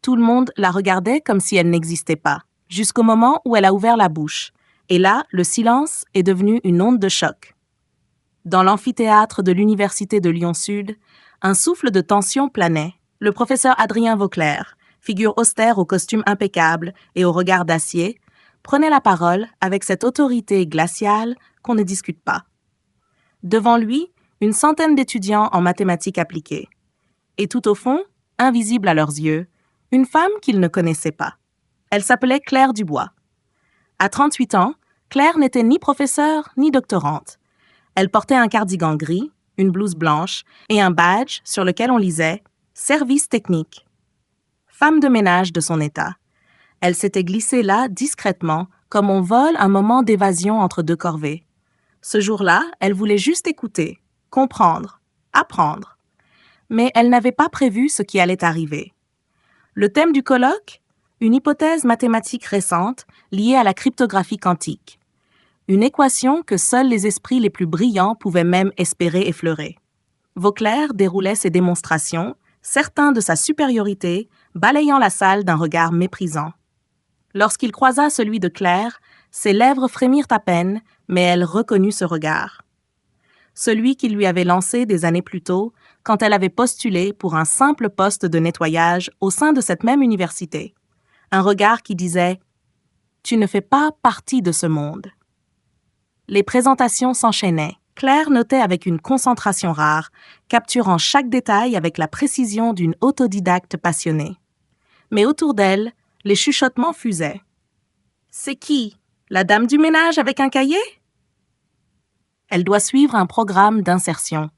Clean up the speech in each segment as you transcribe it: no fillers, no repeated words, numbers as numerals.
Tout le monde la regardait comme si elle n'existait pas, jusqu'au moment où elle a ouvert la bouche. Et là, le silence est devenu une onde de choc. Dans l'amphithéâtre de l'Université de Lyon-Sud, un souffle de tension planait. Le professeur Adrien Vauclair, figure austère au costume impeccable et au regard d'acier, prenait la parole avec cette autorité glaciale qu'on ne discute pas. Devant lui, une centaine d'étudiants en mathématiques appliquées. Et tout au fond, invisible à leurs yeux, une femme qu'ils ne connaissaient pas. Elle s'appelait Claire Dubois. À 38 ans, Claire n'était ni professeure ni doctorante. Elle portait un cardigan gris, une blouse blanche et un badge sur lequel on lisait « Service technique ». Femme de ménage de son état. Elle s'était glissée là discrètement, comme on vole un moment d'évasion entre deux corvées. Ce jour-là, elle voulait juste écouter, comprendre, apprendre. Mais elle n'avait pas prévu ce qui allait arriver. Le thème du colloque? Une hypothèse mathématique récente liée à la cryptographie quantique. Une équation que seuls les esprits les plus brillants pouvaient même espérer effleurer. Vauclair déroulait ses démonstrations, certain de sa supériorité, balayant la salle d'un regard méprisant. Lorsqu'il croisa celui de Claire, ses lèvres frémirent à peine, mais elle reconnut ce regard. Celui qu'il lui avait lancé des années plus tôt, quand elle avait postulé pour un simple poste de nettoyage au sein de cette même université. Un regard qui disait « Tu ne fais pas partie de ce monde ». Les présentations s'enchaînaient. Claire notait avec une concentration rare, capturant chaque détail avec la précision d'une autodidacte passionnée. Mais autour d'elle, les chuchotements fusaient. « C'est qui? La dame du ménage avec un cahier? » Elle doit suivre un programme d'insertion.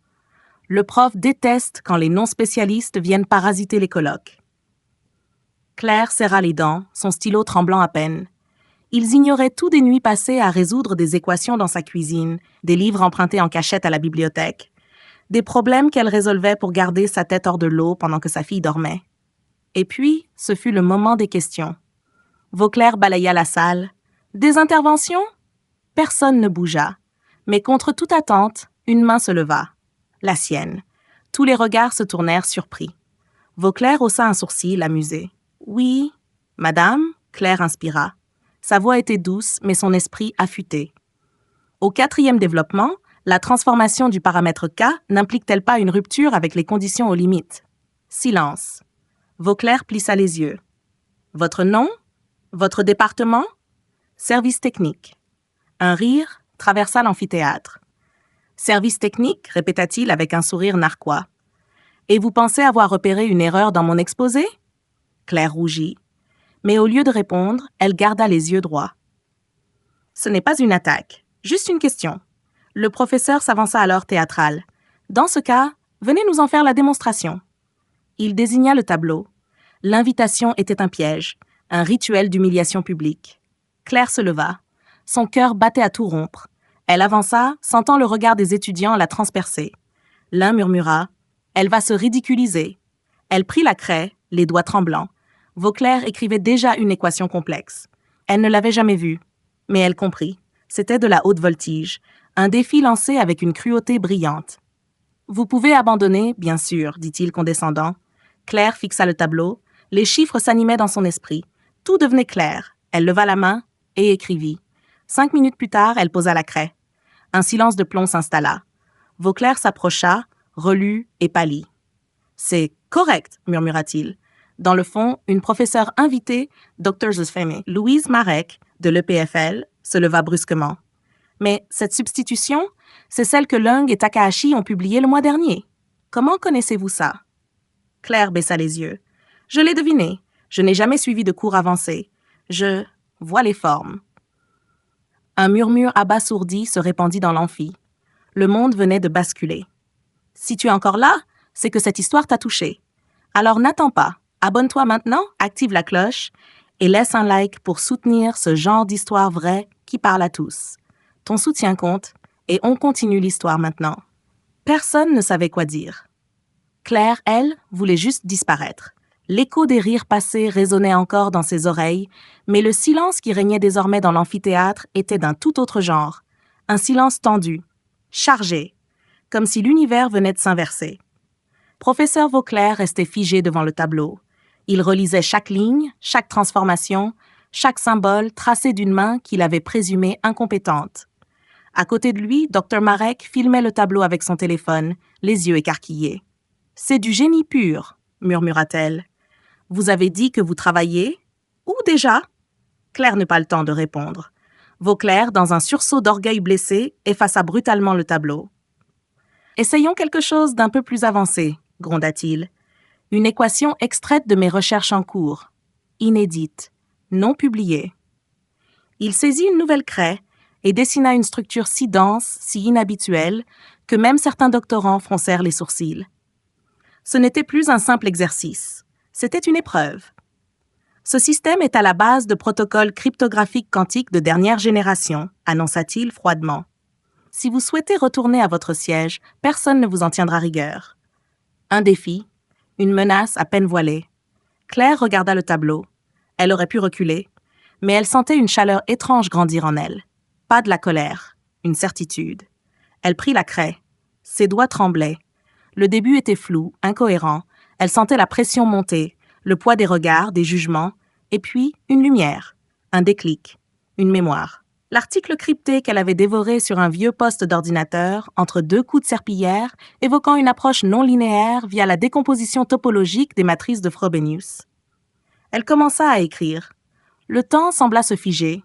Le prof déteste quand les non-spécialistes viennent parasiter les colloques. Claire serra les dents, son stylo tremblant à peine. Ils ignoraient tout des nuits passées à résoudre des équations dans sa cuisine, des livres empruntés en cachette à la bibliothèque, des problèmes qu'elle résolvait pour garder sa tête hors de l'eau pendant que sa fille dormait. Et puis, ce fut le moment des questions. Vauclair balaya la salle. Des interventions? Personne ne bougea. Mais contre toute attente, une main se leva. La sienne. Tous les regards se tournèrent surpris. Vauclair haussa un sourcil, amusé. « Oui, madame ?» Claire inspira. Sa voix était douce, mais son esprit affûté. Au 4e développement, la transformation du paramètre K n'implique-t-elle pas une rupture avec les conditions aux limites? Silence. Vauclair plissa les yeux. Votre nom? Votre département? Service technique. Un rire traversa l'amphithéâtre. Service technique, répéta-t-il avec un sourire narquois. Et vous pensez avoir repéré une erreur dans mon exposé? Claire rougit. Mais au lieu de répondre, elle garda les yeux droits. Ce n'est pas une attaque, juste une question. Le professeur s'avança alors théâtral. Dans ce cas, venez nous en faire la démonstration. Il désigna le tableau. L'invitation était un piège, un rituel d'humiliation publique. Claire se leva. Son cœur battait à tout rompre. Elle avança, sentant le regard des étudiants la transpercer. L'un murmura « Elle va se ridiculiser ». Elle prit la craie, les doigts tremblants. Vauclair écrivait déjà une équation complexe. Elle ne l'avait jamais vue, mais elle comprit. C'était de la haute voltige, un défi lancé avec une cruauté brillante. « Vous pouvez abandonner, bien sûr, » dit-il condescendant. Claire fixa le tableau. Les chiffres s'animaient dans son esprit. Tout devenait clair. Elle leva la main et écrivit. 5 minutes plus tard, elle posa la craie. Un silence de plomb s'installa. Vauclair s'approcha, relut et pâlit. « C'est correct, » murmura-t-il. Dans le fond, une professeure invitée, Dr. Zosfeme, Louise Marek, de l'EPFL, se leva brusquement. « Mais cette substitution, c'est celle que Leung et Takahashi ont publiée le mois dernier. Comment connaissez-vous ça? » Claire baissa les yeux. « Je l'ai deviné. Je n'ai jamais suivi de cours avancés. Je vois les formes. » Un murmure abasourdi se répandit dans l'amphi. Le monde venait de basculer. « Si tu es encore là, c'est que cette histoire t'a touché. Alors n'attends pas. Abonne-toi maintenant, active la cloche et laisse un like pour soutenir ce genre d'histoire vraie qui parle à tous. Ton soutien compte et on continue l'histoire maintenant. » Personne ne savait quoi dire. Claire, elle, voulait juste disparaître. L'écho des rires passés résonnait encore dans ses oreilles, mais le silence qui régnait désormais dans l'amphithéâtre était d'un tout autre genre. Un silence tendu, chargé, comme si l'univers venait de s'inverser. Professeur Vauclair restait figé devant le tableau. Il relisait chaque ligne, chaque transformation, chaque symbole tracé d'une main qu'il avait présumée incompétente. À côté de lui, Dr. Marek filmait le tableau avec son téléphone, les yeux écarquillés. « C'est du génie pur », murmura-t-elle. « Vous avez dit que vous travaillez ? Où déjà ?» Claire n'eut pas le temps de répondre. Vauclair, dans un sursaut d'orgueil blessé, effaça brutalement le tableau. « Essayons quelque chose d'un peu plus avancé », gronda-t-il. « Une équation extraite de mes recherches en cours, inédite, non publiée. » Il saisit une nouvelle craie et dessina une structure si dense, si inhabituelle, que même certains doctorants froncèrent les sourcils. Ce n'était plus un simple exercice, c'était une épreuve. Ce système est à la base de protocoles cryptographiques quantiques de dernière génération, annonça-t-il froidement. Si vous souhaitez retourner à votre siège, personne ne vous en tiendra rigueur. Un défi, une menace à peine voilée. Claire regarda le tableau. Elle aurait pu reculer, mais elle sentait une chaleur étrange grandir en elle. Pas de la colère, une certitude. Elle prit la craie. Ses doigts tremblaient. Le début était flou, incohérent. Elle sentait la pression monter, le poids des regards, des jugements, et puis une lumière, un déclic, une mémoire. L'article crypté qu'elle avait dévoré sur un vieux poste d'ordinateur, entre deux coups de serpillière, évoquant une approche non linéaire via la décomposition topologique des matrices de Frobenius. Elle commença à écrire. Le temps sembla se figer.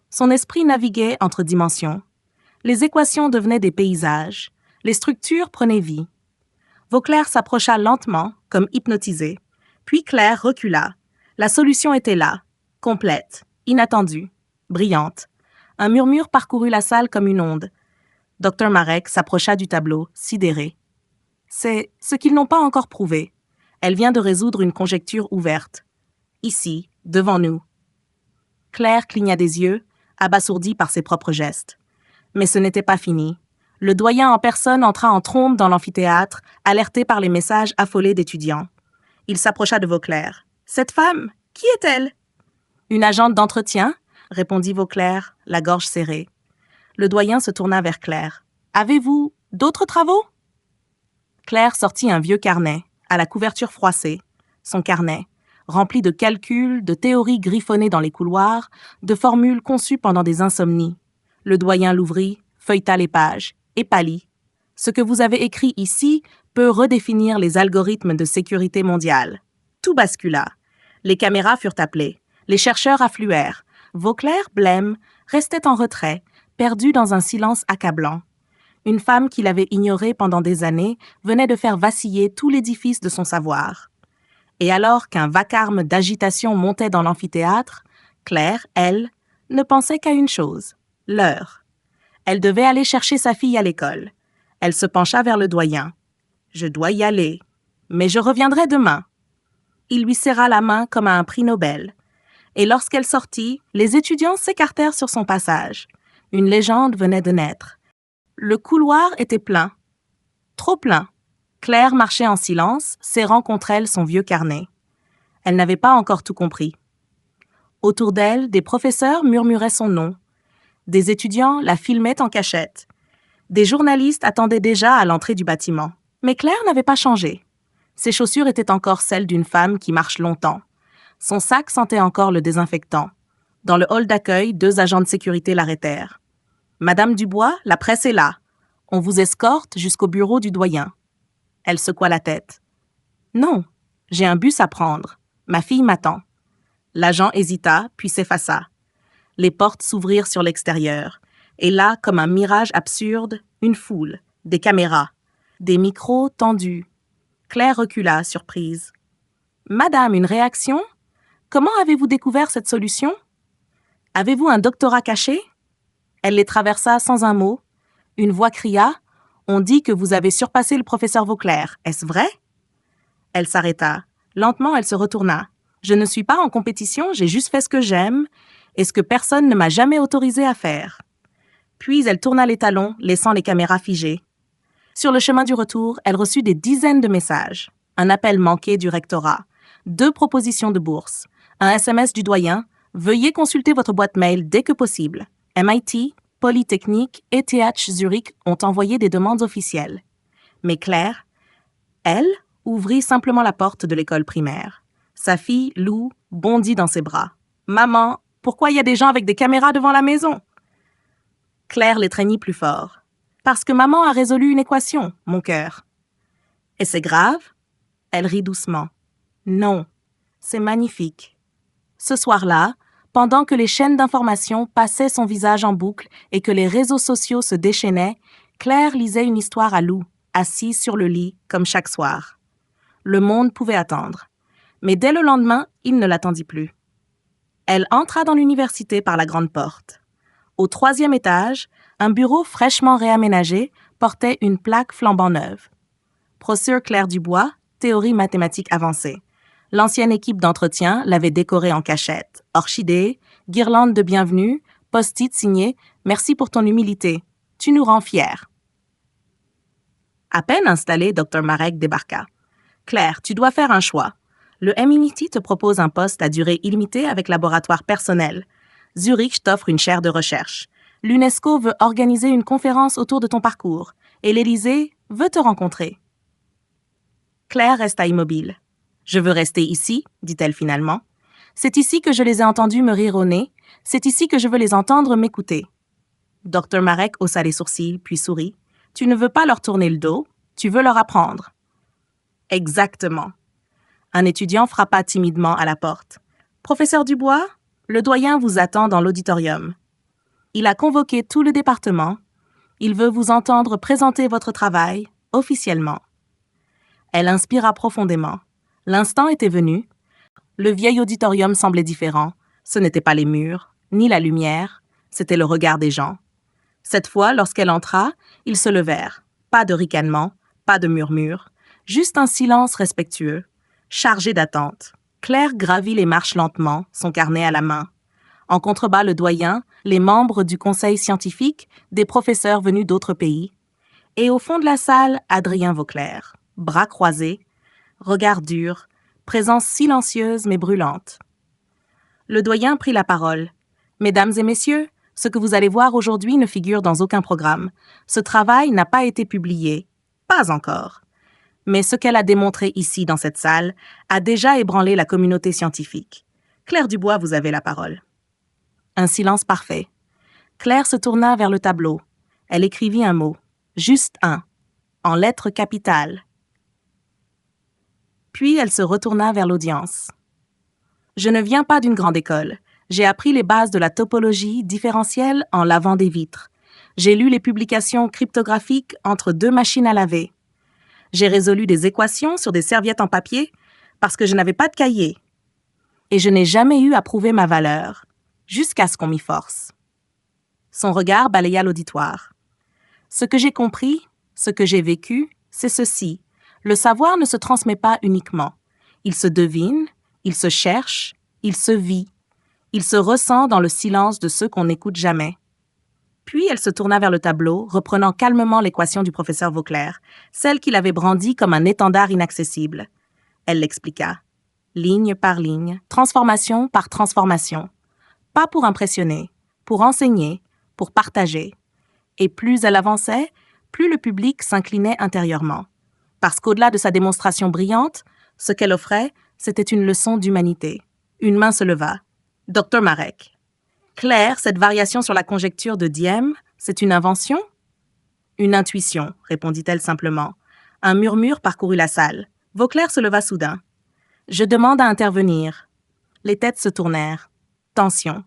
Son esprit naviguait entre dimensions. Les équations devenaient des paysages. Les structures prenaient vie. Vauclair s'approcha lentement, comme hypnotisé. Puis Claire recula. La solution était là, complète, inattendue, brillante. Un murmure parcourut la salle comme une onde. Dr. Marek s'approcha du tableau, sidéré. C'est ce qu'ils n'ont pas encore prouvé. Elle vient de résoudre une conjecture ouverte. Ici, devant nous. Claire cligna des yeux, abasourdie par ses propres gestes. Mais ce n'était pas fini. Le doyen en personne entra en trombe dans l'amphithéâtre, alerté par les messages affolés d'étudiants. Il s'approcha de Vauclair. « Cette femme, qui est-elle » ? « Une agente d'entretien » répondit Vauclair, la gorge serrée. Le doyen se tourna vers Claire. « Avez-vous d'autres travaux » Claire sortit un vieux carnet, à la couverture froissée. Son carnet, rempli de calculs, de théories griffonnées dans les couloirs, de formules conçues pendant des insomnies. Le doyen l'ouvrit, feuilleta les pages, et pâlit. « Ce que vous avez écrit ici peut redéfinir les algorithmes de sécurité mondiale. » Tout bascula. Les caméras furent appelées. Les chercheurs affluèrent. Vauclair, blême, restait en retrait, perdu dans un silence accablant. Une femme qu'il avait ignorée pendant des années venait de faire vaciller tout l'édifice de son savoir. Et alors qu'un vacarme d'agitation montait dans l'amphithéâtre, Claire, elle, ne pensait qu'à une chose, l'heure. Elle devait aller chercher sa fille à l'école. Elle se pencha vers le doyen. « Je dois y aller, mais je reviendrai demain. » Il lui serra la main comme à un prix Nobel. Et lorsqu'elle sortit, les étudiants s'écartèrent sur son passage. Une légende venait de naître. Le couloir était plein. Trop plein. Claire marchait en silence, serrant contre elle son vieux carnet. Elle n'avait pas encore tout compris. Autour d'elle, des professeurs murmuraient son nom. Des étudiants la filmaient en cachette. Des journalistes attendaient déjà à l'entrée du bâtiment. Mais Claire n'avait pas changé. Ses chaussures étaient encore celles d'une femme qui marche longtemps. Son sac sentait encore le désinfectant. Dans le hall d'accueil, 2 agents de sécurité l'arrêtèrent. « Madame Dubois, la presse est là. On vous escorte jusqu'au bureau du doyen. » Elle secoua la tête. « Non, j'ai un bus à prendre. Ma fille m'attend. » L'agent hésita, puis s'effaça. Les portes s'ouvrirent sur l'extérieur. Et là, comme un mirage absurde, une foule, des caméras, des micros tendus. Claire recula, surprise. « Madame, une réaction ? Comment avez-vous découvert cette solution ? Avez-vous un doctorat caché ?» Elle les traversa sans un mot. Une voix cria « On dit que vous avez surpassé le professeur Vauclair. Est-ce vrai ?» Elle s'arrêta. Lentement, elle se retourna. « Je ne suis pas en compétition, j'ai juste fait ce que j'aime et ce que personne ne m'a jamais autorisé à faire. » Puis elle tourna les talons, laissant les caméras figées. Sur le chemin du retour, elle reçut des dizaines de messages. Un appel manqué du rectorat. 2 propositions de bourse. Un SMS du doyen. Veuillez consulter votre boîte mail dès que possible. MIT, Polytechnique et TH Zurich ont envoyé des demandes officielles. Mais Claire, elle, ouvrit simplement la porte de l'école primaire. Sa fille, Lou, bondit dans ses bras. « Maman, pourquoi il y a des gens avec des caméras devant la maison ?» Claire l'étreignit plus fort. « Parce que maman a résolu une équation, mon cœur. »« Et c'est grave ?» Elle rit doucement. « Non, c'est magnifique. » Ce soir-là, pendant que les chaînes d'information passaient son visage en boucle et que les réseaux sociaux se déchaînaient, Claire lisait une histoire à Lou, assise sur le lit, comme chaque soir. Le monde pouvait attendre. Mais dès le lendemain, il ne l'attendit plus. Elle entra dans l'université par la grande porte. Au 3e étage, un bureau fraîchement réaménagé portait une plaque flambant neuve. Professeur Claire Dubois, théorie mathématique avancée. L'ancienne équipe d'entretien l'avait décorée en cachette. Orchidées, guirlandes de bienvenue, post-it signé « Merci pour ton humilité. Tu nous rends fiers. » À peine installé, Dr Marek débarqua. « Claire, tu dois faire un choix. Le MIT te propose un poste à durée illimitée avec laboratoire personnel. Zurich t'offre une chaire de recherche. L'UNESCO veut organiser une conférence autour de ton parcours. Et l'Élysée veut te rencontrer. » Claire resta immobile. « Je veux rester ici, dit-elle finalement. C'est ici que je les ai entendus me rire au nez. C'est ici que je veux les entendre m'écouter. » Dr Marek haussa les sourcils, puis sourit. « Tu ne veux pas leur tourner le dos, tu veux leur apprendre. » « Exactement. » Un étudiant frappa timidement à la porte. « Professeur Dubois, le doyen vous attend dans l'auditorium. Il a convoqué tout le département. Il veut vous entendre présenter votre travail officiellement. » Elle inspira profondément. L'instant était venu. Le vieil auditorium semblait différent. Ce n'étaient pas les murs, ni la lumière, c'était le regard des gens. Cette fois, lorsqu'elle entra, ils se levèrent. Pas de ricanement, pas de murmure, juste un silence respectueux, chargé d'attente. Claire gravit les marches lentement, son carnet à la main. En contrebas, le doyen, les membres du conseil scientifique, des professeurs venus d'autres pays. Et au fond de la salle, Adrien Vauclair, bras croisés, regard dur, présence silencieuse mais brûlante. Le doyen prit la parole. « Mesdames et messieurs, ce que vous allez voir aujourd'hui ne figure dans aucun programme. Ce travail n'a pas été publié. Pas encore. Mais ce qu'elle a démontré ici dans cette salle a déjà ébranlé la communauté scientifique. Claire Dubois, vous avez la parole. » Un silence parfait. Claire se tourna vers le tableau. Elle écrivit un mot, juste un, en lettres capitales. Puis elle se retourna vers l'audience. « Je ne viens pas d'une grande école. J'ai appris les bases de la topologie différentielle en lavant des vitres. J'ai lu les publications cryptographiques entre 2 machines à laver. J'ai résolu des équations sur des serviettes en papier parce que je n'avais pas de cahier. Et je n'ai jamais eu à prouver ma valeur, jusqu'à ce qu'on m'y force. » Son regard balaya l'auditoire. « Ce que j'ai compris, ce que j'ai vécu, c'est ceci. Le savoir ne se transmet pas uniquement. Il se devine, il se cherche, il se vit. Il se ressent dans le silence de ceux qu'on n'écoute jamais. » Puis elle se tourna vers le tableau, reprenant calmement l'équation du professeur Vauclair, celle qu'il avait brandie comme un étendard inaccessible. Elle l'expliqua. Ligne par ligne, transformation par transformation. Pas pour impressionner, pour enseigner, pour partager. Et plus elle avançait, plus le public s'inclinait intérieurement. Parce qu'au-delà de sa démonstration brillante, ce qu'elle offrait, c'était une leçon d'humanité. Une main se leva. « Dr Marek. Claire, cette variation sur la conjecture de Diem, c'est une invention ?» « Une intuition, répondit-elle simplement. Un murmure parcourut la salle. Vauclair se leva soudain. « Je demande à intervenir. » Les têtes se tournèrent. Tension.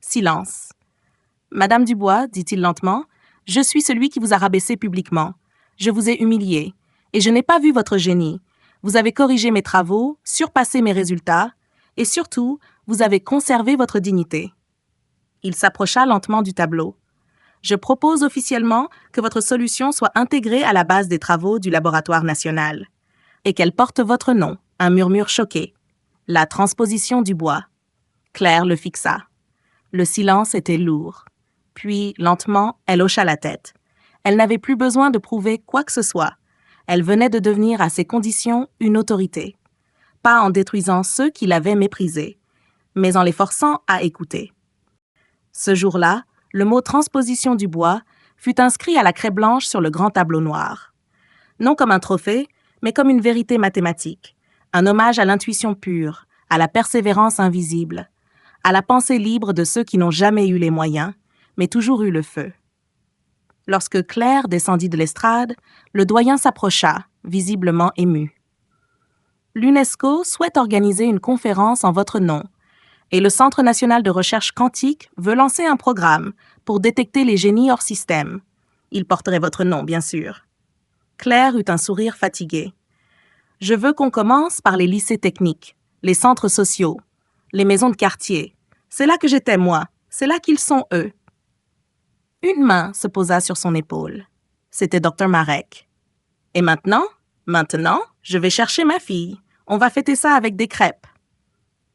Silence. « Madame Dubois, dit-il lentement, je suis celui qui vous a rabaissé publiquement. Je vous ai humilié. Et je n'ai pas vu votre génie. Vous avez corrigé mes travaux, surpassé mes résultats, et surtout, vous avez conservé votre dignité. » Il s'approcha lentement du tableau. « Je propose officiellement que votre solution soit intégrée à la base des travaux du laboratoire national et qu'elle porte votre nom. » Un murmure choqué. La transposition du bois. Claire le fixa. Le silence était lourd. Puis, lentement, elle hocha la tête. Elle n'avait plus besoin de prouver quoi que ce soit. Elle venait de devenir à ces conditions une autorité. Pas en détruisant ceux qui l'avaient méprisée, mais en les forçant à écouter. Ce jour-là, le mot « transposition du bois » fut inscrit à la craie blanche sur le grand tableau noir. Non comme un trophée, mais comme une vérité mathématique, un hommage à l'intuition pure, à la persévérance invisible, à la pensée libre de ceux qui n'ont jamais eu les moyens, mais toujours eu le feu. Lorsque Claire descendit de l'estrade, le doyen s'approcha, visiblement ému. L'UNESCO souhaite organiser une conférence en votre nom, et le Centre national de recherche quantique veut lancer un programme pour détecter les génies hors système. Il porterait votre nom, bien sûr. Claire eut un sourire fatigué. Je veux qu'on commence par les lycées techniques, les centres sociaux, les maisons de quartier. C'est là que j'étais, moi. C'est là qu'ils sont, eux. Une main se posa sur son épaule. C'était Dr. Marek. Et maintenant, je vais chercher ma fille. On va fêter ça avec des crêpes.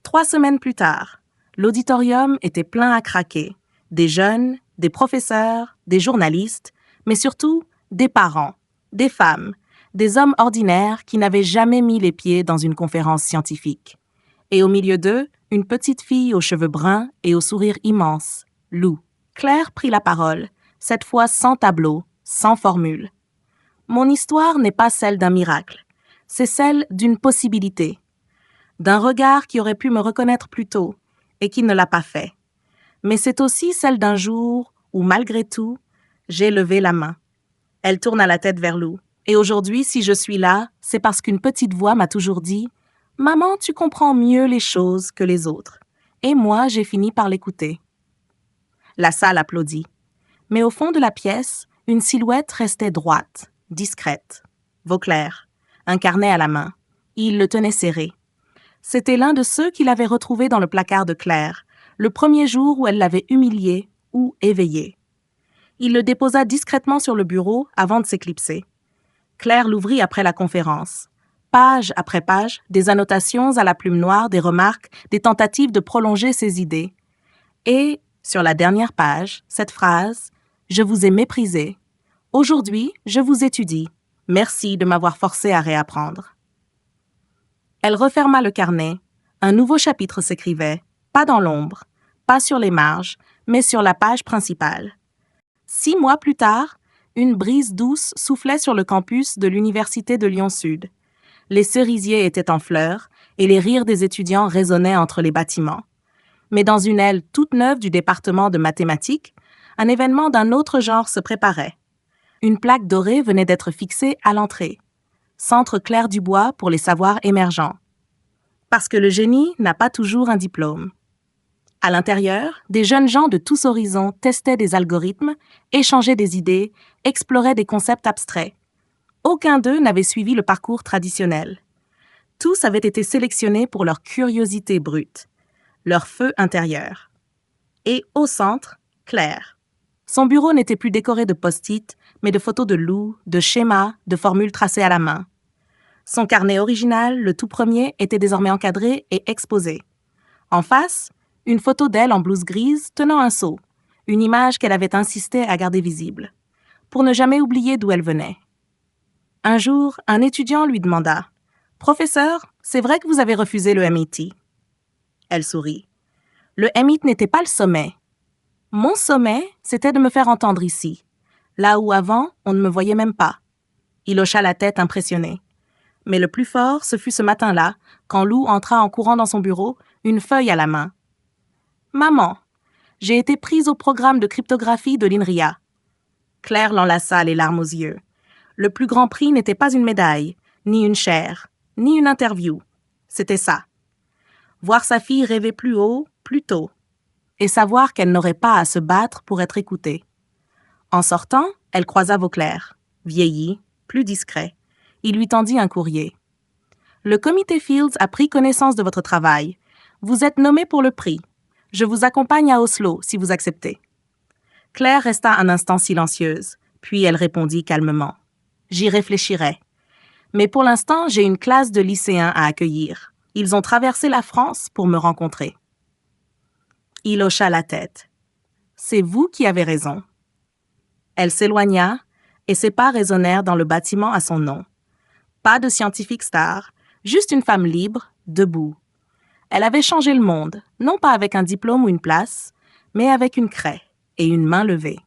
3 semaines plus tard, l'auditorium était plein à craquer. Des jeunes, des professeurs, des journalistes, mais surtout des parents, des femmes, des hommes ordinaires qui n'avaient jamais mis les pieds dans une conférence scientifique. Et au milieu d'eux, une petite fille aux cheveux bruns et au sourire immense, Lou. Claire prit la parole, cette fois sans tableau, sans formule. Mon histoire n'est pas celle d'un miracle, c'est celle d'une possibilité, d'un regard qui aurait pu me reconnaître plus tôt et qui ne l'a pas fait. Mais c'est aussi celle d'un jour où, malgré tout, j'ai levé la main. Elle tourna la tête vers Lou. Et aujourd'hui, si je suis là, c'est parce qu'une petite voix m'a toujours dit « Maman, tu comprends mieux les choses que les autres. » Et moi, j'ai fini par l'écouter. La salle applaudit. Mais au fond de la pièce, une silhouette restait droite, discrète. Vauclair, un carnet à la main. Il le tenait serré. C'était l'un de ceux qu'il avait retrouvés dans le placard de Claire, le premier jour où elle l'avait humilié ou éveillé. Il le déposa discrètement sur le bureau avant de s'éclipser. Claire l'ouvrit après la conférence. Page après page, des annotations à la plume noire, des remarques, des tentatives de prolonger ses idées. Et, sur la dernière page, cette phrase « Je vous ai méprisé. Aujourd'hui, je vous étudie. Merci de m'avoir forcé à réapprendre. » Elle referma le carnet. Un nouveau chapitre s'écrivait, pas dans l'ombre, pas sur les marges, mais sur la page principale. 6 mois plus tard, une brise douce soufflait sur le campus de l'Université de Lyon-Sud. Les cerisiers étaient en fleurs et les rires des étudiants résonnaient entre les bâtiments. Mais dans une aile toute neuve du département de mathématiques, un événement d'un autre genre se préparait. Une plaque dorée venait d'être fixée à l'entrée. Centre Claire Dubois pour les savoirs émergents. Parce que le génie n'a pas toujours un diplôme. À l'intérieur, des jeunes gens de tous horizons testaient des algorithmes, échangeaient des idées, exploraient des concepts abstraits. Aucun d'eux n'avait suivi le parcours traditionnel. Tous avaient été sélectionnés pour leur curiosité brute, leur feu intérieur. Et au centre, Claire. Son bureau n'était plus décoré de post-it, mais de photos de loups, de schémas, de formules tracées à la main. Son carnet original, le tout premier, était désormais encadré et exposé. En face, une photo d'elle en blouse grise tenant un seau, une image qu'elle avait insisté à garder visible, pour ne jamais oublier d'où elle venait. Un jour, un étudiant lui demanda « Professeur, c'est vrai que vous avez refusé le MIT ?» Elle sourit. « Le MIT n'était pas le sommet. Mon sommet, c'était de me faire entendre ici, là où avant, on ne me voyait même pas. » Il hocha la tête impressionné. Mais le plus fort, ce fut ce matin-là, quand Lou entra en courant dans son bureau, une feuille à la main. « Maman, j'ai été prise au programme de cryptographie de l'INRIA. » Claire l'enlaça, les larmes aux yeux. Le plus grand prix n'était pas une médaille, ni une chaire, ni une interview. C'était ça. Voir sa fille rêver plus haut, plus tôt, et savoir qu'elle n'aurait pas à se battre pour être écoutée. En sortant, elle croisa Vauclair, vieilli, plus discret. Il lui tendit un courrier. « Le comité Fields a pris connaissance de votre travail. Vous êtes nommé pour le prix. Je vous accompagne à Oslo, si vous acceptez. » Claire resta un instant silencieuse, puis elle répondit calmement. « J'y réfléchirai. Mais pour l'instant, j'ai une classe de lycéens à accueillir. Ils ont traversé la France pour me rencontrer. » Il hocha la tête. « C'est vous qui avez raison. » Elle s'éloigna, et ses pas résonnèrent dans le bâtiment à son nom. Pas de scientifique star, juste une femme libre, debout. Elle avait changé le monde, non pas avec un diplôme ou une place, mais avec une craie et une main levée.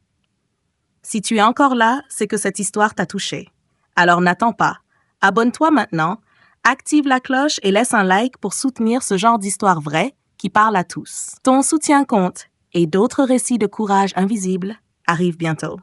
Si tu es encore là, c'est que cette histoire t'a touché. Alors n'attends pas. Abonne-toi maintenant, Active la cloche et laisse un like pour soutenir ce genre d'histoire vraie qui parle à tous. Ton soutien compte et d'autres récits de courage invisible arrivent bientôt.